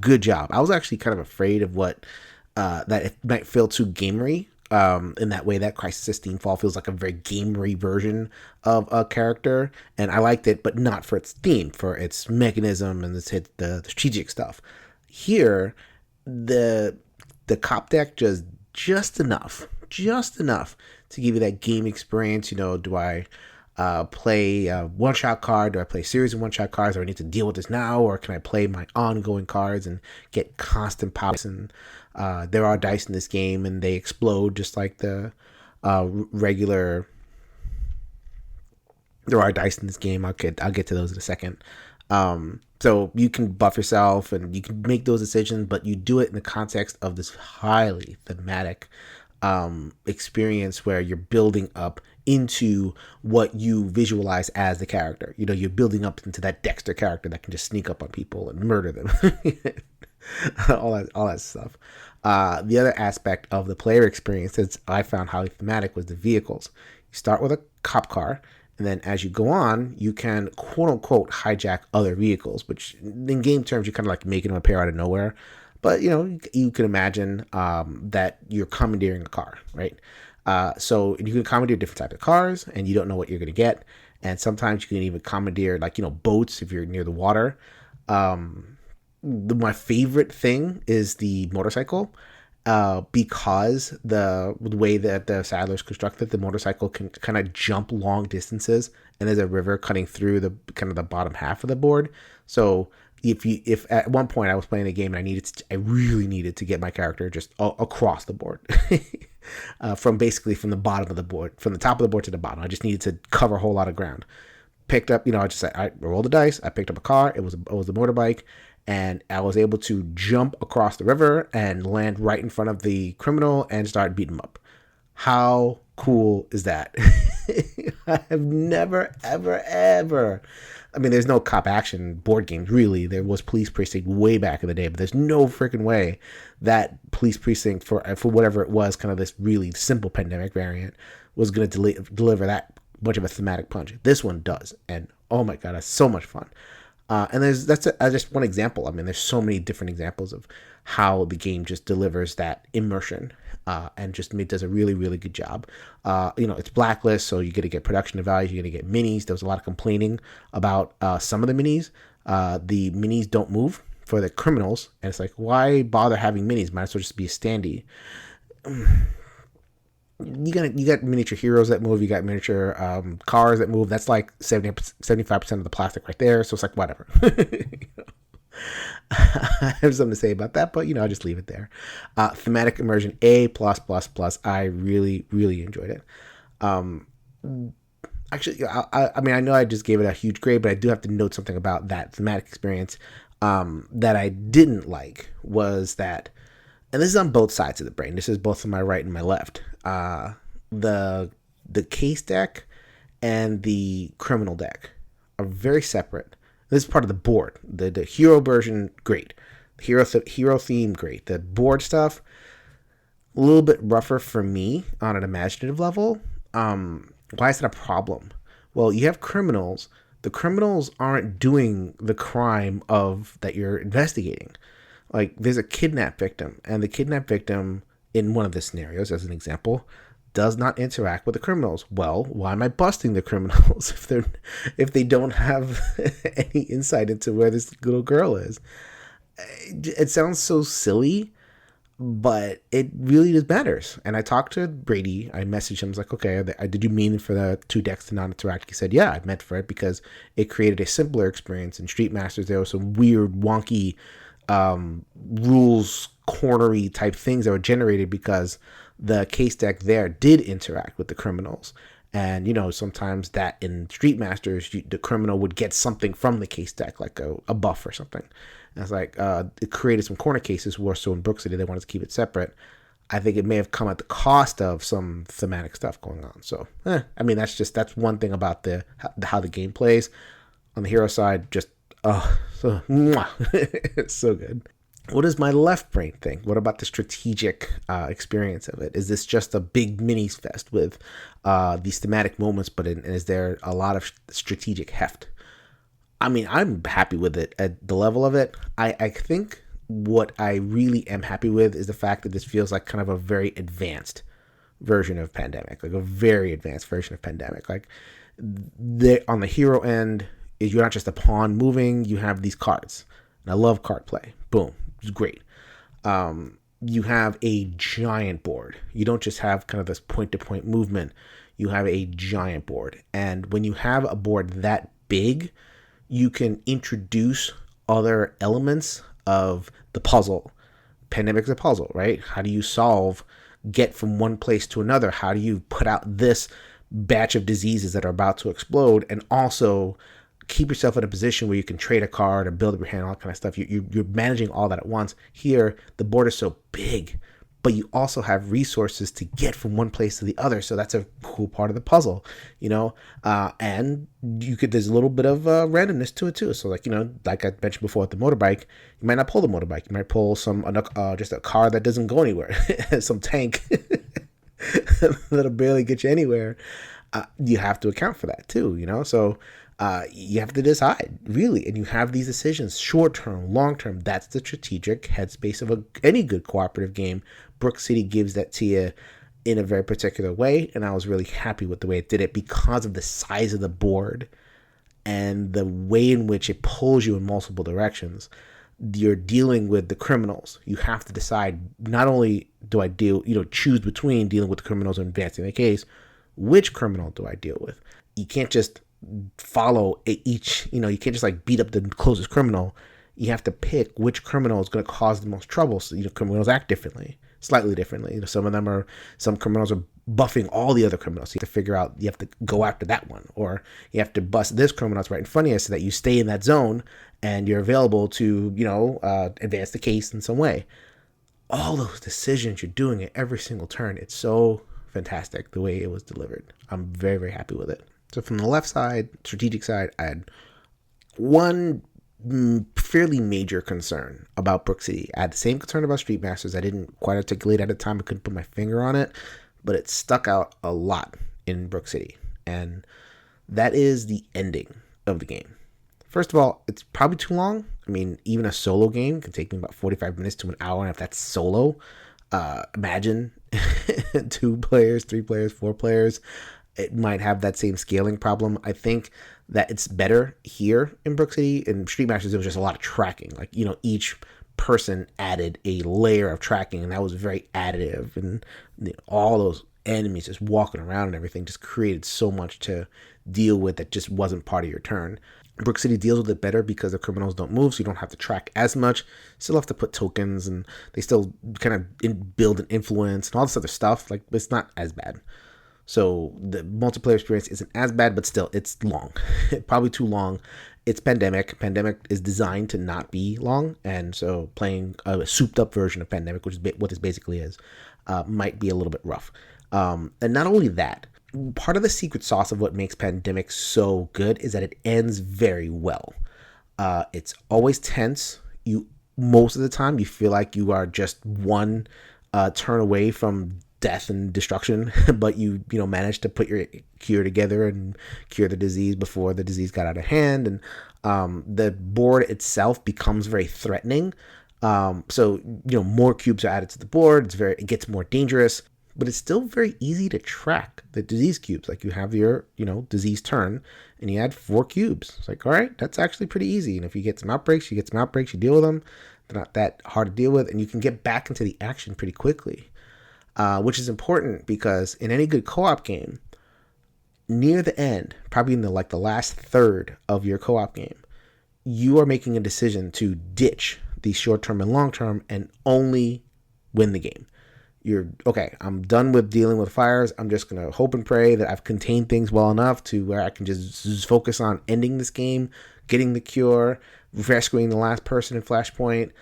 good job. I was actually kind of afraid of what that it might feel too gamery. In that way, that Crisis Steamfall feels like a very gamery version of a character, and I liked it, but not for its theme, for its mechanism and the strategic stuff. Here, the cop deck does just enough to give you that game experience. Do I play a one-shot card? Do I play a series of one-shot cards? Do I need to deal with this now? Or can I play my ongoing cards and get constant pops? And there are dice in this game, and they explode just like the regular. There are dice in this game. I'll get to those in a second. So you can buff yourself and you can make those decisions, but you do it in the context of this highly thematic experience where you're building up into what you visualize as the character. You're building up into that Dexter character that can just sneak up on people and murder them. all that stuff. The other aspect of the player experience that I found highly thematic was the vehicles. You start with a cop car, and then as you go on, you can quote unquote hijack other vehicles, which in game terms, you're kind of like making them appear out of nowhere. But, you can imagine that you're commandeering a car, right? So you can commandeer different types of cars, and you don't know what you're going to get. And sometimes you can even commandeer, boats if you're near the water. My favorite thing is the motorcycle, because the way that the Sadler's constructed, the motorcycle can kind of jump long distances, and there's a river cutting through the kind of the bottom half of the board. So if at one point I was playing a game and I really needed to get my character just across the board, from the bottom of the board, from the top of the board to the bottom, I just needed to cover a whole lot of ground. Picked up, I rolled the dice. I picked up a car. It was a motorbike, and I was able to jump across the river and land right in front of the criminal and start beating him up. How cool is that? I have never, ever. I mean, there's no cop action board games, really. There was Police Precinct way back in the day, but there's no freaking way that Police Precinct, for whatever it was, kind of this really simple pandemic variant, was going to deliver that much of a thematic punch. This one does, and oh my god, that's so much fun. And that's just one example. I mean, there's so many different examples of how the game just delivers that immersion, and just does a really, really good job. It's Blacklist, so you're going to get production values, you're going to get minis. There was a lot of complaining about some of the minis. The minis don't move for the criminals, and it's like, why bother having minis? Might as well just be a standee. You got miniature heroes that move. You got miniature cars that move. That's like 75% of the plastic right there. So it's like, whatever. I have something to say about that, but I'll just leave it there. Thematic immersion A+++. I really, really enjoyed it. Actually, I mean, I know I just gave it a huge grade, but I do have to note something about that thematic experience that I didn't like was that. And this is on both sides of the brain. This is both on my right and my left. The case deck and the criminal deck are very separate. This is part of the board. The hero version, great. Hero theme, great. The board stuff, a little bit rougher for me on an imaginative level. Why is that a problem? Well, you have criminals. The criminals aren't doing the crime that you're investigating. Like, there's a kidnap victim, and the kidnap victim in one of the scenarios, as an example, does not interact with the criminals. Well, why am I busting the criminals if they don't have any insight into where this little girl is? It sounds so silly, but it really just matters. And I talked to Brady. I messaged him. I was like, okay, did you mean for the two decks to not interact? He said, yeah, I meant for it because it created a simpler experience. In Street Masters, there was some weird, wonky rules cornery type things that were generated because the case deck there did interact with the criminals. And sometimes that in Street Masters, the criminal would get something from the case deck, like a buff or something. And it's like it created some corner cases where, so in Brook City they wanted to keep it separate. I think it may have come at the cost of some thematic stuff going on. So I mean, that's one thing about how the game plays. On the hero side, just so it's so good. What does my left brain think? What about the strategic experience of it? Is this just a big minis fest with these thematic moments, but is there a lot of strategic heft? I mean, I'm happy with it at the level of it. I think what I really am happy with is the fact that this feels like kind of a very advanced version of Pandemic, like a very advanced version of Pandemic. Like on the hero end, you're not just a pawn moving, you have these cards. And I love card play. Boom. It's great. You have a giant board. You don't just have kind of this point-to-point movement. You have a giant board. And when you have a board that big, you can introduce other elements of the puzzle. Pandemic's a puzzle, right? How do you get from one place to another? How do you put out this batch of diseases that are about to explode and also keep yourself in a position where you can trade a card or build up your hand, all that kind of stuff? You're managing all that at once. Here, the board is so big, but you also have resources to get from one place to the other. So that's a cool part of the puzzle, and there's a little bit of randomness to it too. So like I mentioned before with the motorbike, you might not pull the motorbike. You might pull just a car that doesn't go anywhere, some tank that'll barely get you anywhere. You have to account for that too, so you have to decide, really, and you have these decisions, short-term, long-term. That's the strategic headspace of any good cooperative game. Brook City gives that to you in a very particular way, and I was really happy with the way it did it because of the size of the board and the way in which it pulls you in multiple directions. You're dealing with the criminals. You have to decide, not only do I choose between dealing with the criminals and advancing the case, which criminal do I deal with? You can't just follow each, you can't just like beat up the closest criminal. You have to pick which criminal is going to cause the most trouble. So, criminals act slightly differently. Some criminals are buffing all the other criminals. So you have to figure out, you have to go after that one, or you have to bust this criminal that's right in front of you so that you stay in that zone and you're available to, advance the case in some way. All those decisions you're doing at every single turn. It's so fantastic the way it was delivered. I'm very, very happy with it. So from the left side, strategic side, I had one fairly major concern about Brook City. I had the same concern about Street Masters. I didn't quite articulate at the time. I couldn't put my finger on it, but it stuck out a lot in Brook City. And that is the ending of the game. First of all, it's probably too long. I mean, even a solo game can take me about 45 minutes to an hour. And if that's solo, imagine 2 players, 3 players, 4 players. It might have that same scaling problem. I think that it's better here in Brook City. In Street Masters, it was just a lot of tracking. Like, each person added a layer of tracking, and that was very additive. And all those enemies just walking around and everything just created so much to deal with that just wasn't part of your turn. Brook City deals with it better because the criminals don't move, so you don't have to track as much. Still have to put tokens, and they still kind of build an influence and all this other stuff. Like, it's not as bad. So the multiplayer experience isn't as bad, but still, it's long. Probably too long. It's Pandemic. Pandemic is designed to not be long, and so playing a souped-up version of Pandemic, which is what this basically is, might be a little bit rough. And not only that, part of the secret sauce of what makes Pandemic so good is that it ends very well. It's always tense. Most of the time, you feel like you are just one turn away from death and destruction, but you managed to put your cure together and cure the disease before the disease got out of hand. And the board itself becomes very threatening. So more cubes are added to the board. It gets more dangerous, but it's still very easy to track the disease cubes. Like, you have your disease turn, and you add 4 cubes. It's like, all right, that's actually pretty easy. And if you get some outbreaks, you deal with them. They're not that hard to deal with, and you can get back into the action pretty quickly. Which is important because in any good co-op game, near the end, probably in the last third of your co-op game, you are making a decision to ditch the short-term and long-term and only win the game. I'm done with dealing with fires. I'm just going to hope and pray that I've contained things well enough to where I can just focus on ending this game, getting the cure, rescuing the last person in Flashpoint,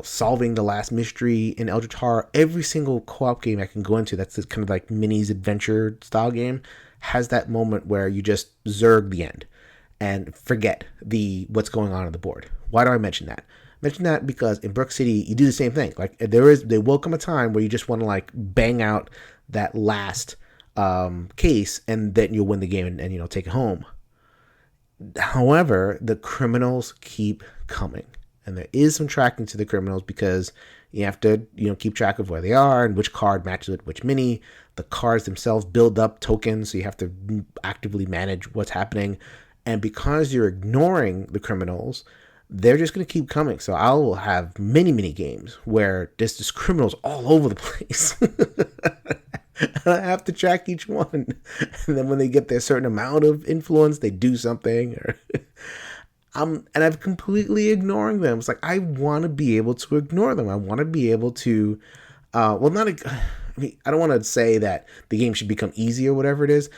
solving the last mystery in Eldritch Horror. Every single co-op game I can go into that's this kind of like minis adventure style game has that moment where you just zerg the end and forget what's going on the board. Why do I mention that? mention that because in Brook City you do the same thing. Like there will come a time where you just want to like bang out that last case, and then you'll win the game and take it home. However, the criminals keep coming, and there is some tracking to the criminals because you have to keep track of where they are and which card matches with which mini. The cards themselves build up tokens, so you have to actively manage what's happening. And because you're ignoring the criminals, they're just going to keep coming. So I will have many games where there's just criminals all over the place. I have to track each one. And then when they get their certain amount of influence, they do something. And I'm completely ignoring them. It's like, I want to be able to ignore them. I want to be able to, I don't want to say that the game should become easy or whatever it is,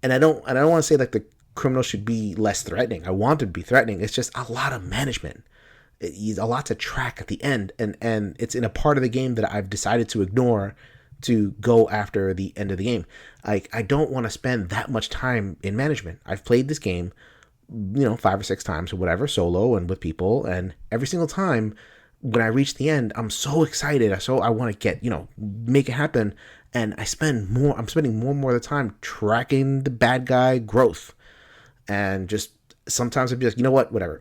and I don't want to say like the criminal should be less threatening. I want it to be threatening. It's just a lot of management. It's a lot to track at the end, and it's in a part of the game that I've decided to ignore to go after the end of the game. I don't want to spend that much time in management. I've played this game 5 or 6 times or whatever, solo and with people, and every single time when I reach the end, I'm so excited. I want to make it happen, and I'm spending more and more of the time tracking the bad guy growth. And just sometimes I'd be like, you know what, whatever.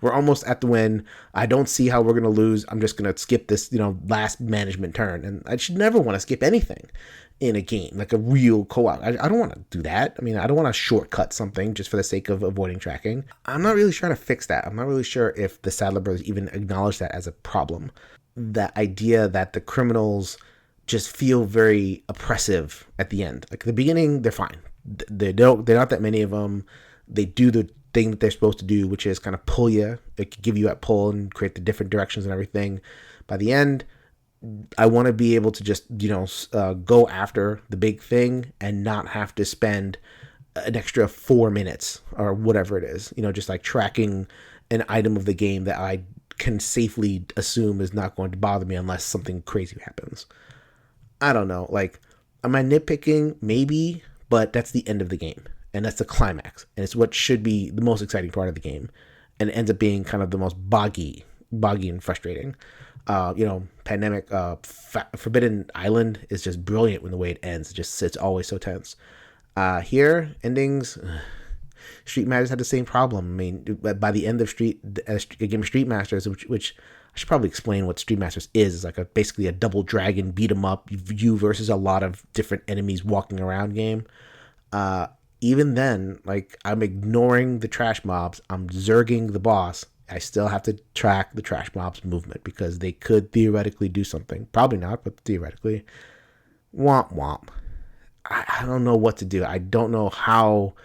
We're almost at the win. I don't see how we're going to lose. I'm just going to skip this, last management turn. And I should never want to skip anything in a game, like a real co-op. I don't want to do that. I mean, I don't want to shortcut something just for the sake of avoiding tracking. I'm not really trying to fix that. I'm not really sure if the Sadler brothers even acknowledge that as a problem. That idea that the criminals just feel very oppressive at the end. Like at the beginning, they're fine. They're not that many of them. They do the thing that they're supposed to do, which is kind of pull you. It can give you that pull and create the different directions and everything. By the end, I want to be able to just, go after the big thing and not have to spend an extra 4 minutes or whatever it is, just like tracking an item of the game that I can safely assume is not going to bother me unless something crazy happens. I don't know. Like, am I nitpicking? Maybe. But that's the end of the game, and that's the climax, and it's what should be the most exciting part of the game, and it ends up being kind of the most boggy and frustrating. Pandemic, Forbidden Island is just brilliant when the way it ends. It's always so tense. Here, endings, Street Masters had the same problem. I mean, by the end of a game of Street Masters, which I should probably explain what Street Masters is. It's like basically a double dragon beat 'em up, you versus a lot of different enemies walking around game. Even then, like, I'm ignoring the trash mobs. I'm zerging the boss. I still have to track the trash mobs' movement because they could theoretically do something. Probably not, but theoretically. Womp womp. I don't know what to do. I don't know how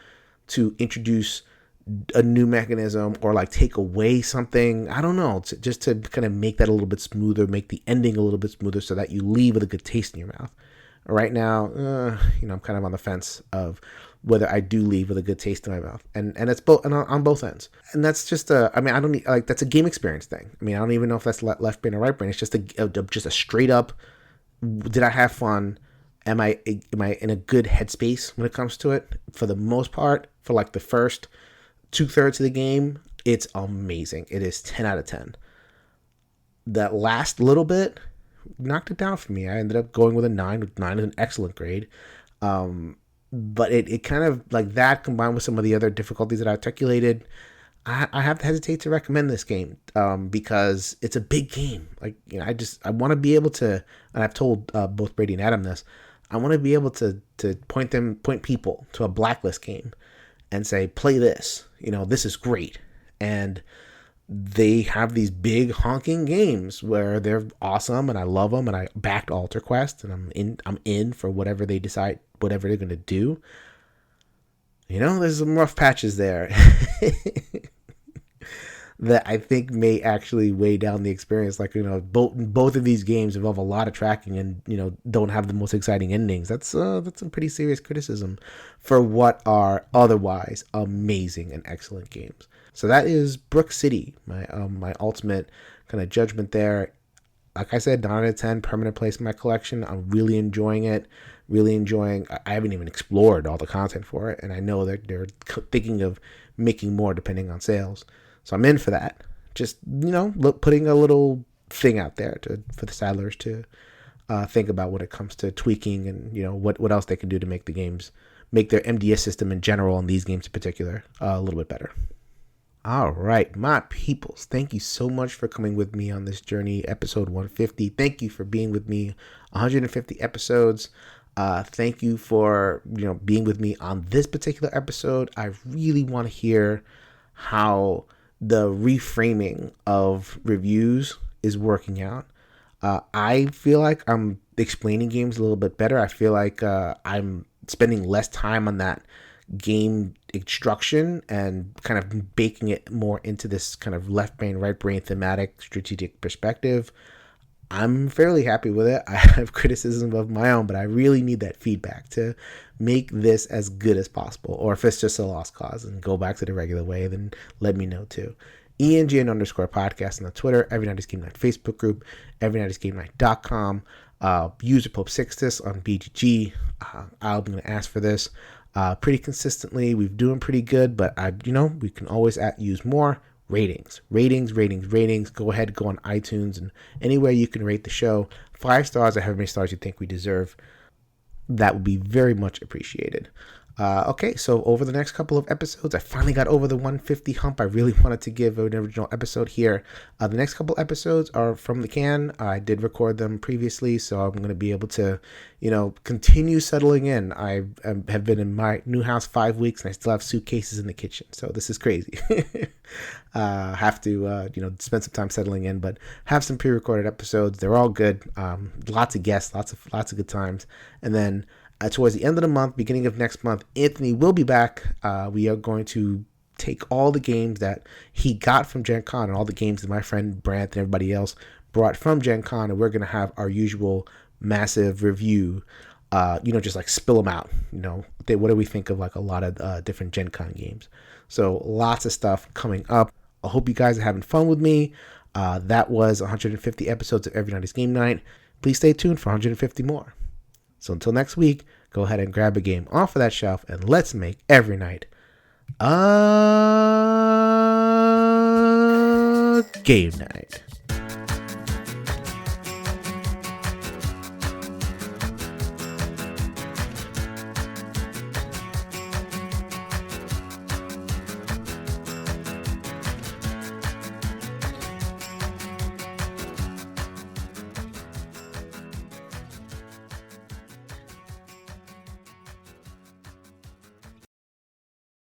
to introduce a new mechanism or like take away something. I don't know, just to kind of make that a little bit smoother, make the ending a little bit smoother so that you leave with a good taste in your mouth. Right now, I'm kind of on the fence of whether I do leave with a good taste in my mouth, and it's both on both ends. And that's just that's a game experience thing. I mean, I don't even know if that's left brain or right brain. It's just a straight up, did I have fun? Am I in a good headspace when it comes to it? For the most part, for like the first 2/3 of the game, it's amazing. It is 10 out of 10. That last little bit knocked it down for me. I ended up going with a 9. 9 is an excellent grade. But it kind of like that combined with some of the other difficulties that I articulated, I have to hesitate to recommend this game because it's a big game. Like, I want to be able to, and I've told both Brady and Adam this, I want to be able to point people to a Blacklist game and say, play this, this is great. And they have these big honking games where they're awesome and I love them and I backed Alter Quest and I'm in for whatever they decide, whatever they're going to do. There's some rough patches there that I think may actually weigh down the experience. Like, both of these games involve a lot of tracking and, don't have the most exciting endings. That's some pretty serious criticism for what are otherwise amazing and excellent games. So that is Brook City, my ultimate kind of judgment there. Like I said, 9 out of 10, permanent place in my collection. I'm really enjoying it. I haven't even explored all the content for it, and I know that they're thinking of making more depending on sales. So I'm in for that. just, putting a little thing out there for the Sadlers to think about when it comes to tweaking and, what else they can do to make their MDS system in general and these games in particular a little bit better. All right, my peoples, thank you so much for coming with me on this journey, episode 150. Thank you for being with me 150 episodes. Thank you for, being with me on this particular episode. I really want to hear how the reframing of reviews is working out. I feel like I'm explaining games a little bit better. I feel like I'm spending less time on that game instruction and kind of baking it more into this kind of left brain, right brain thematic strategic perspective. I'm fairly happy with it. I have criticism of my own, but I really need that feedback to make this as good as possible. Or if it's just a lost cause and go back to the regular way, then let me know too. ENGN_podcast on the Twitter, Every Night is Game Night Facebook group, everynightisgamenight.com, user Pope Sixtus on BGG. I'm going to ask for this pretty consistently. We're doing pretty good, but we can always use more. Ratings. Go ahead, go on iTunes and anywhere you can rate the show. 5 stars or however many stars you think we deserve. That would be very much appreciated. Okay, so over the next couple of episodes, I finally got over the 150 hump. I really wanted to give an original episode here. The next couple episodes are from the can. I did record them previously, so I'm going to be able to, continue settling in. I have been in my new house 5 weeks, and I still have suitcases in the kitchen, so this is crazy. Have to, spend some time settling in, but have some pre-recorded episodes. They're all good. Lots of guests, lots of good times, and then towards the end of the month, beginning of next month, Anthony will be back. We are going to take all the games that he got from Gen Con and all the games that my friend Brant and everybody else brought from Gen Con, and we're going to have our usual massive review, just like spill them out. What do we think of like a lot of different Gen Con games? So lots of stuff coming up. I hope you guys are having fun with me. That was 150 episodes of Every Night is Game Night. Please stay tuned for 150 more. So until next week, go ahead and grab a game off of that shelf and let's make every night a game night.